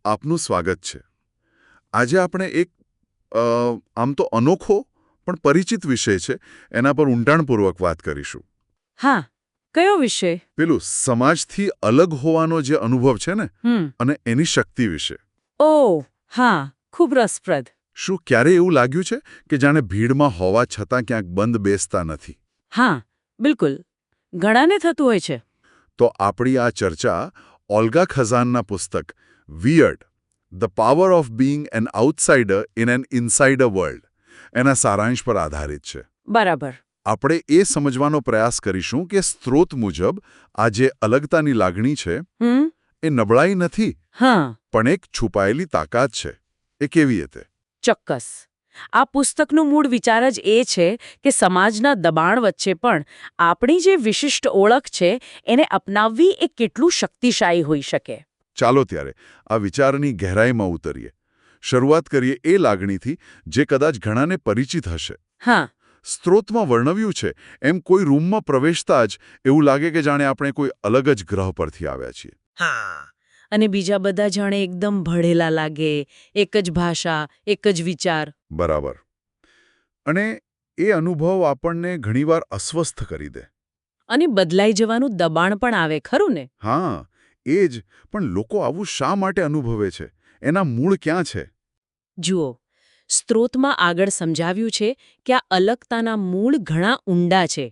આપનું સ્વાગત છે. આજે આપણે એક આમ તો અનોખો પણ પરિચિત વિષય છે એના પર ઊંડાણપૂર્વક વાત કરીશું. હા, કયો વિષય? પેલું સમાજથી અલગ હોવાનો જે અનુભવ છે ને અને એની શક્તિ વિશે. ઓહ, હા, ખૂબ રસપ્રદ. શું ક્યારે એવું લાગ્યું છે કે જાણે ભીડમાં હોવા છતાં ક્યાંક બંધ બેસતા નથી? હા, બિલકુલ. ઘણાને થતું હોય છે. તો આપણી આ ચર્ચા ઓલ્ગા ખઝાનના પુસ્તક weird the power of being an outsider in an insider world એના સારાંશ પર આધારિત છે. બરાબર. આપણે એ સમજવાનો પ્રયાસ કરીશું કે સ્ત્રોત મુજબ આ જે અલગતાની લાગણી છે એ નબળાઈ નથી, હા, પણ એક છુપાયેલી તાકાત છે. એ કેવી રીતે? ચોક્કસ. આ પુસ્તકનું મૂળ વિચાર જ એ છે કે સમાજના દબાણ વચ્ચે પણ આપણી જે વિશિષ્ટ ઓળખ છે એને અપનાવવી એ કેટલું શક્તિશાળી હોઈ શકે. ચાલો ત્યારે આ વિચારની ગહેરાઈમાં ઉતરીએ. શરૂઆત કરીએ એ લાગણીથી જે કદાચ ઘણાને પરિચિત હશે. હા. સ્ત્રોતમાં વર્ણવ્યું છે એમ કોઈ રૂમમાં પ્રવેશતા જ એવું લાગે કે જાણે આપણે કોઈ અલગ જ ગ્રહ પરથી આવ્યા છીએ. હા. અને બીજા બધા જાણે એકદમ ભળેલા લાગે, એક જ ભાષા, એક જ વિચાર. બરાબર. અને એ અનુભવ આપણને ઘણીવાર અસ્વસ્થ કરી દે. અને બદલાઈ જવાનું દબાણ પણ આવે, ખરું ને? હા, એ જ. પણ લોકો આવું શા માટે અનુભવે છે? એના મૂળ ક્યાં છે? જુઓ, સ્ત્રોતમાં આગળ સમજાવ્યું છે કે આ અલગતાના મૂળ ઘણા ઊંડા છે.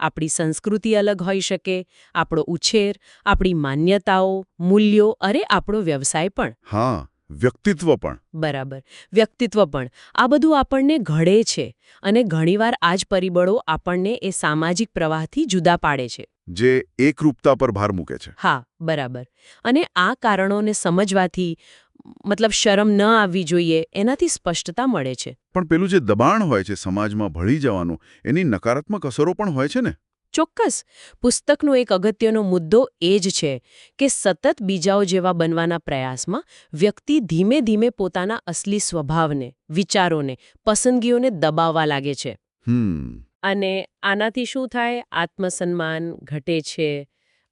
આપણી સંસ્કૃતિ અલગ હોઈ શકે, આપણો ઉછેર, આપણી માન્યતાઓ, મૂલ્યો, અરે આપણો વ્યવસાય પણ. હા, વ્યક્તિત્વ પણ. બરાબર. વ્યક્તિત્વ પણ. આ બધું આપણને ઘડે છે અને ઘણીવાર આ જ પરિબળો આપણને એ સામાજિક પ્રવાહથી જુદા પાડે છે. જે એકરૂપતા પર ભાર મૂકે છે. હા, બરાબર. અને આ કારણોને સમજવાથી મતલબ શરમ ન આવવી જોઈએ એનાથી સ્પષ્ટતા મળે છે. પણ પેલું જે દબાણ હોય છે સમાજમાં ભળી જવાનું, એની નકારાત્મક અસરો પણ હોય છે ને? ચોક્કસ. પુસ્તકનો એક અગત્યનો મુદ્દો એ જ છે કે સતત બીજાઓ જેવા બનવાના પ્રયાસમાં વ્યક્તિ ધીમે ધીમે પોતાના અસલી સ્વભાવને, વિચારોને, પસંદગીઓને દબાવવા લાગે છે. અને આનાથી શું થાય? આત્મસન્માન ઘટે છે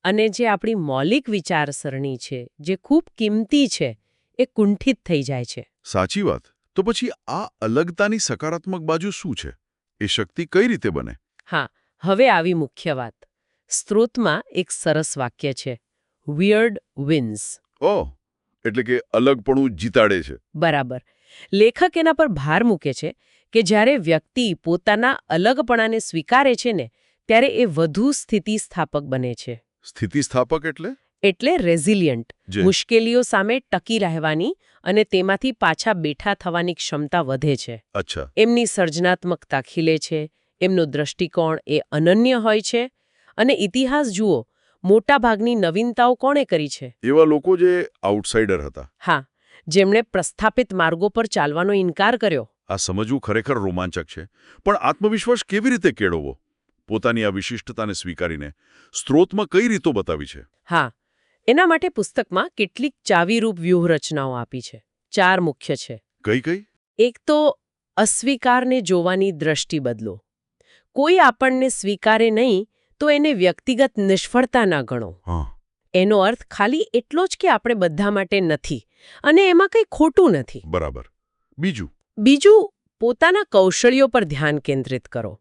અને જે આપણી મૌલિક વિચારસરણી છે, જે ખૂબ કિંમતી છે, એ કુંઠિત થઈ જાય છે. સાચી વાત. તો પછી આ અલગતાની સકારાત્મક બાજુ શું છે? એ શક્તિ કઈ રીતે બને? હા, હવે આવી મુખ્ય વાત. સ્ત્રોતમાં એક સરસ વાક્ય છે, વિયર્ડ વિન્સ. ઓહ, એટલે કે અલગપણું જીતાડે છે. બરાબર. લેખક એના પર ભાર મૂકે છે કે જ્યારે વ્યક્તિ પોતાના અલગપણાને સ્વીકારે છે ને, ત્યારે એ વધુ સ્થિતિસ્થાપક બને છે. સ્થિતિસ્થાપક એટલે? એટલે રેઝિલિયન્ટ. જે મુશ્કેલીઓ સામે ટકી રહેવાની અને તેમાંથી પાછા બેઠા થવાની ક્ષમતા વધે છે. અચ્છા. એમની સર્જનાત્મકતા ખીલે છે, એમનો દ્રષ્ટિકોણ એ અનન્ય હોય છે અને ઇતિહાસ જુઓ, મોટાભાગની નવીનતાઓ કોણે કરી છે? એવા લોકો જે આઉટસાઇડર હતા. હા, જેમણે પ્રસ્થાપિત માર્ગો પર ચાલવાનો ઇનકાર કર્યો. આ સમજવું ખરેખર રોમાંચક છે. પણ આત્મવિશ્વાસ કેવી રીતે કેળવવો? પોતાની આ વિશિષ્ટતાને સ્વીકારીને સ્ત્રોતમાં કઈ રીતો બતાવી છે? હા, એના માટે પુસ્તકમાં કેટલીક ચાવીરૂપ વ્યૂહરચનાઓ આપી છે. 4 મુખ્ય છે. કઈ કઈ? એક તો અસ્વીકારને જોવાની દ્રષ્ટિ બદલો. કોઈ આપણને સ્વીકારે નહીં તો એને વ્યક્તિગત નિષ્ફળતા ના ગણો. હા. એનો અર્થ ખાલી એટલો જ કે આપણે બધા માટે નથી અને એમાં કંઈ ખોટું નથી. બરાબર. બીજું, પોતાના કૌશલ્યો પર ધ્યાન કેન્દ્રિત કરો.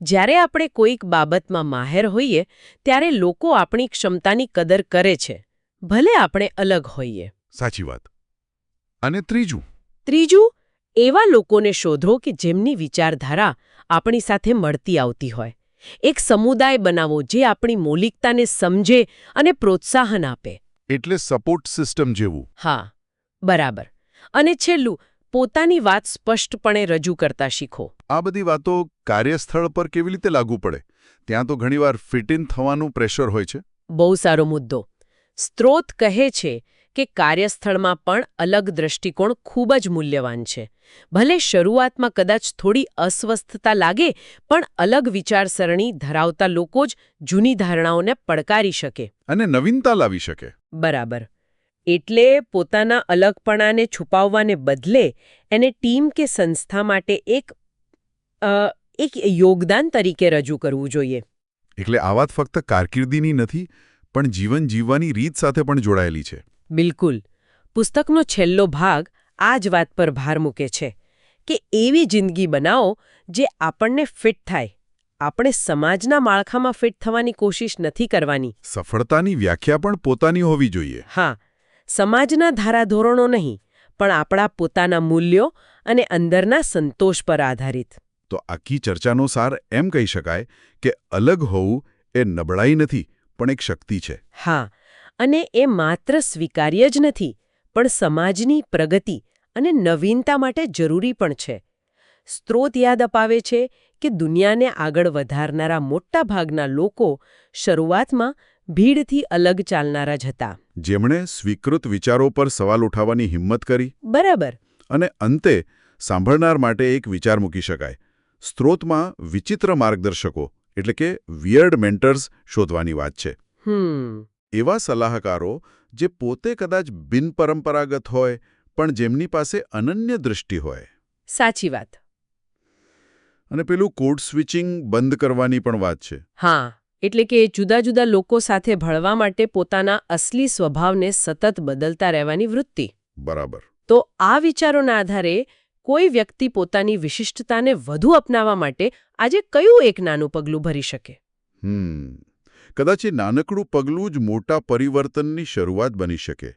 જ્યારે આપણે કોઈક બાબતમાં માહેર હોઈએ ત્યારે લોકો આપણી ક્ષમતાની કદર કરે છે, ભલે આપણે અલગ હોઈએ. સાચી વાત. અને ત્રીજું, એવા લોકોને શોધો કે જેમની વિચારધારા આપણી સાથે મળતી આવતી હોય. એક સમુદાય બનાવો જે આપણી મૌલિકતાને સમજે અને પ્રોત્સાહન આપે. એટલે સપોર્ટ સિસ્ટમ જેવું. હા, બરાબર. અને છેલ્લું, પોતાની વાત સ્પષ્ટપણે રજૂ કરતા શીખો. આ બધી વાતો કાર્યસ્થળ પર કેવી રીતે લાગુ પડે? ત્યાં તો ઘણીવાર ફિટ ઇન થવાનું પ્રેશર હોય છે. બહુ સારો મુદ્દો. સ્ત્રોત કહે છે કે કાર્યસ્થળમાં પણ અલગ દ્રષ્ટિકોણ ખૂબ જ મૂલ્યવાન છે. ભલે શરૂઆતમાં કદાચ થોડી અસ્વસ્થતા લાગે, પણ અલગ વિચારસરણી ધરાવતા લોકો જ જૂની ધારણાઓને પડકારી શકે. અને નવીનતા લાવી શકે. બરાબર. એટલે પોતાના અલગપણાને છુપાવવાને બદલે એને ટીમ કે સંસ્થા માટે એક યોગદાન તરીકે રજૂ કરવું જોઈએ. એટલે આ વાત ફક્ત કારકિર્દીની નથી, પણ જીવન જીવવાની રીત સાથે પણ જોડાયેલી છે. બિલકુલ. પુસ્તકનો છેલ્લો ભાગ આ જ વાત પર ભાર મૂકે છે કે એવી જિંદગી બનાવો જે આપણને ફિટ થાય. આપણે સમાજના માળખામાં ફિટ થવાની કોશિશ નથી કરવાની. સફળતાની વ્યાખ્યા પણ પોતાની હોવી જોઈએ. હા, સમાજના ધારાધોરણો નહીં, પણ આપણા પોતાના મૂલ્યો અને અંદરના સંતોષ પર આધારિત. તો આખી ચર્ચાનો સાર એમ કહી શકાય કે અલગ હોવું એ નબળાઈ નથી, પણ એક શક્તિ છે. હા, અને એ માત્ર સ્વીકાર્ય જ નથી, પણ સમાજની પ્રગતિ અને નવીનતા માટે જરૂરી પણ છે. સ્ત્રોત યાદ અપાવે છે કે દુનિયાને આગળ વધારનારા મોટા ભાગના લોકો શરૂઆતમાં ભીડથી અલગ ચાલનારા જ હતા. જેમણે સ્વીકૃત વિચારો પર સવાલ ઉઠાવવાની હિંમત કરી. બરાબર. અને અંતે સાંભળનાર માટે એક વિચાર મૂકી શકાય. સ્ત્રોતમાં વિચિત્ર માર્ગદર્શકો એટલે કે વિયર્ડ મેન્ટર્સ શોધવાની વાત છે. એવા સલાહકારો જે પોતે કદાચ બિનપરંપરાગત હોય પણ જેમની પાસે અનન્ય દૃષ્ટિ હોય. સાચી વાત. અને પેલું કોડ સ્વિચિંગ બંધ કરવાની પણ વાત છે. હા, એટલે કે જુદા જુદા લોકો સાથે ભળવા માટે પોતાના અસલી સ્વભાવને સતત બદલતા રહેવાની વૃત્તિ. બરાબર. તો આ વિચારોના આધારે કોઈ વ્યક્તિ પોતાની વિશિષ્ટતાને વધુ અપનાવવા માટે આજે કયું એક નાનું પગલું ભરી શકે? કદાચ એ નાનકડું પગલું જ મોટા પરિવર્તનની શરૂઆત બની શકે.